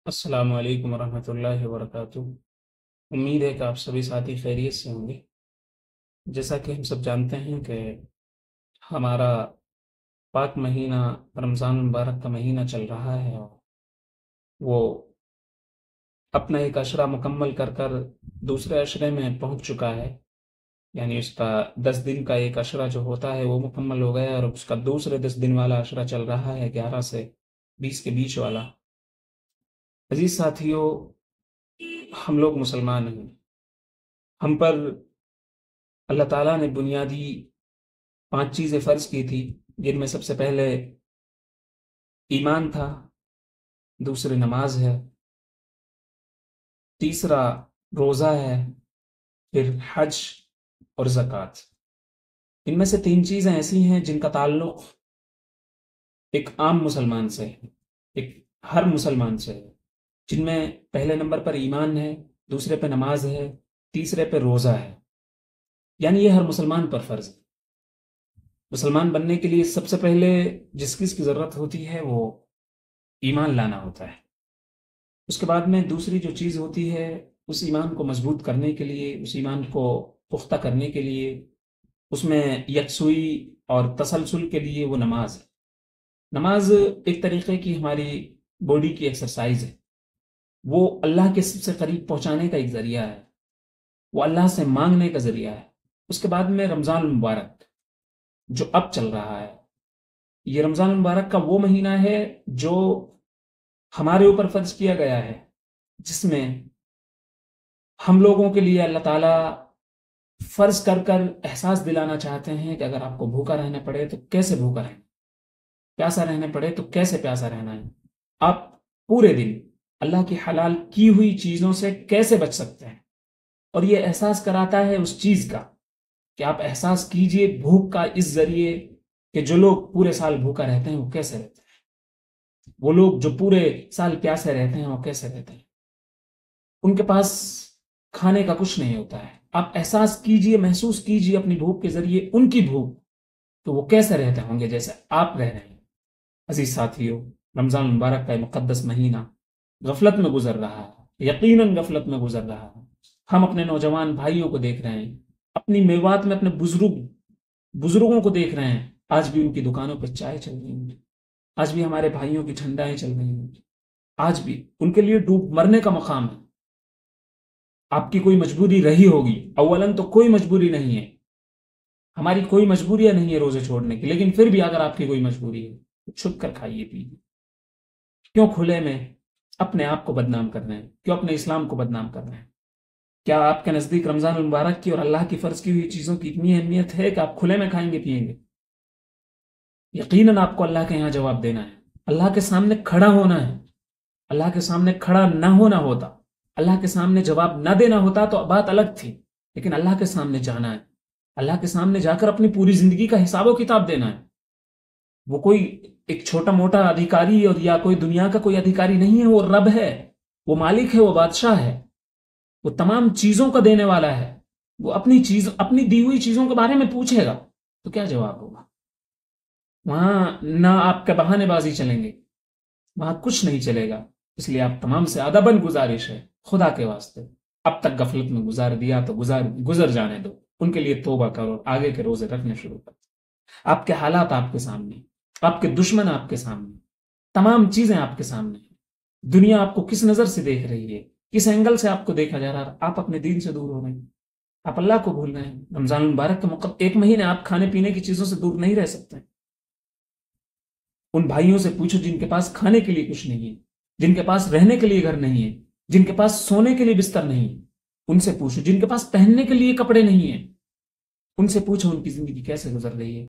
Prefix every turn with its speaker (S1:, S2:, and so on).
S1: अस्सलाम वालेकुम रहमतुल्लाहि व बरकातुहू। उम्मीद है कि आप सभी साथी खैरियत से होंगे। जैसा कि हम सब जानते हैं कि हमारा पाक महीना रमज़ान मुबारक का महीना चल रहा है और वो अपना एक अशरा मुकम्मल कर कर दूसरे अशरे में पहुंच चुका है। यानी उसका 10 दिन का एक अशरा जो होता है वो मुकम्मल हो गया और उसका दूसरे 10 दिन वाला अशरा चल रहा है, 11 से 20 के बीच वाला। अजीज साथियों, हम लोग मुसलमान हैं। हम पर अल्लाह ताला ने बुनियादी 5 चीज़ें फ़र्ज की थी, जिनमें सबसे पहले ईमान था, दूसरी नमाज है, तीसरा रोज़ा है, फिर हज और ज़कात। इनमें से 3 चीज़ें ऐसी हैं जिनका ताल्लुक एक आम मुसलमान से है, एक हर मुसलमान से है। जिनमें पहले नंबर पर ईमान है, दूसरे पे नमाज है, तीसरे पे रोज़ा है। यानी ये हर मुसलमान पर फ़र्ज है। मुसलमान बनने के लिए सबसे पहले जिस चीज़ की ज़रूरत होती है वो ईमान लाना होता है। उसके बाद में दूसरी जो चीज़ होती है, उस ईमान को मजबूत करने के लिए, उस ईमान को पुख्ता करने के लिए, उसमें यकसुई और तसलसल के लिए वो नमाज है। नमाज एक तरीके की हमारी बॉडी की एक्सरसाइज है। वो अल्लाह के सबसे करीब पहुंचाने का एक जरिया है, वो अल्लाह से मांगने का जरिया है। उसके बाद में रमज़ान मुबारक जो अब चल रहा है, ये रमज़ान मुबारक का वो महीना है जो हमारे ऊपर फर्ज किया गया है, जिसमें हम लोगों के लिए अल्लाह ताला फर्ज कर कर एहसास दिलाना चाहते हैं कि अगर आपको भूखा रहना पड़े तो कैसे भूखा रहना, प्यासा रहना पड़े तो कैसे प्यासा रहना है, आप पूरे दिन अल्लाह की हलाल की हुई चीजों से कैसे बच सकते हैं। और ये एहसास कराता है उस चीज का कि आप एहसास कीजिए भूख का इस जरिए कि जो लोग पूरे साल भूखा रहते हैं वो कैसे रहते हैं, वो लोग जो पूरे साल प्यासे रहते हैं वो कैसे रहते हैं। उनके पास खाने का कुछ नहीं होता है। आप एहसास कीजिए, महसूस कीजिए अपनी भूख के जरिए उनकी भूख, तो वो कैसे रहते होंगे जैसे आप रह रहे हैं। अजीज साथियों, रमजान मुबारक का मुकद्दस महीना गफलत में गुजर रहा है, यकीनन गफलत में गुजर रहा है। हम अपने नौजवान भाइयों को देख रहे हैं, अपनी मेवात में अपने बुजुर्गों को देख रहे हैं। आज भी उनकी दुकानों पर चाय चल रही है, आज भी हमारे भाइयों की ठंडाएं चल रही हैं, आज भी उनके लिए डूब मरने का मकाम है। आपकी कोई मजबूरी रही होगी, अव्वलन तो कोई मजबूरी नहीं है, हमारी कोई मजबूरियां नहीं है रोजे छोड़ने की, लेकिन फिर भी अगर आपकी कोई मजबूरी है तो छुप कर खाइए पीजिए। क्यों खुले में अपने आप को बदनाम कर रहे हैं, क्यों अपने इस्लाम को बदनाम कर रहे हैं। क्या आपके नजदीक रमजान मुबारक की और अल्लाह की फर्ज की हुई चीजों की इतनी अहमियत है कि आप खुले में खाएंगे पिएंगे? यकीनन आपको अल्लाह के यहां जवाब देना है, अल्लाह के सामने खड़ा होना है। अल्लाह के सामने खड़ा ना होना होता, अल्लाह के सामने जवाब ना देना होता तो बात अलग थी, लेकिन अल्लाह के सामने जाना है। अल्लाह के सामने जाकर अपनी पूरी जिंदगी का हिसाब किताब देना है। वो कोई एक छोटा मोटा अधिकारी और या कोई दुनिया का कोई अधिकारी नहीं है, वो रब है, वो मालिक है, वो बादशाह है, वो तमाम चीजों का देने वाला है। वो अपनी दी हुई चीजों के बारे में पूछेगा तो क्या जवाब होगा? वहां ना आपके बहानेबाजी चलेंगे, वहां कुछ नहीं चलेगा। इसलिए आप तमाम से अदबन गुजारिश है, खुदा के वास्ते अब तक गफलत में गुजार दिया तो गुजर जाने दो, उनके लिए तौबा करो, आगे के रोजे रखने शुरू करो। आपके हालात आपके सामने, आपके दुश्मन आपके सामने, तमाम चीजें आपके सामने। दुनिया आपको किस नजर से देख रही है, किस एंगल से आपको देखा जा रहा है, आप अपने दीन से दूर हो रहे हैं, आप अल्लाह को भूल रहे हैं। रमजान मुबारक के मौके एक महीने आप खाने पीने की चीजों से दूर नहीं रह सकते। उन भाइयों से पूछो जिनके पास खाने के लिए कुछ नहीं है, जिनके पास रहने के लिए घर नहीं है, जिनके पास सोने के लिए बिस्तर नहीं है। उनसे पूछो जिनके पास पहनने के लिए कपड़े नहीं है, उनसे पूछो उनकी जिंदगी कैसे गुजर रही है।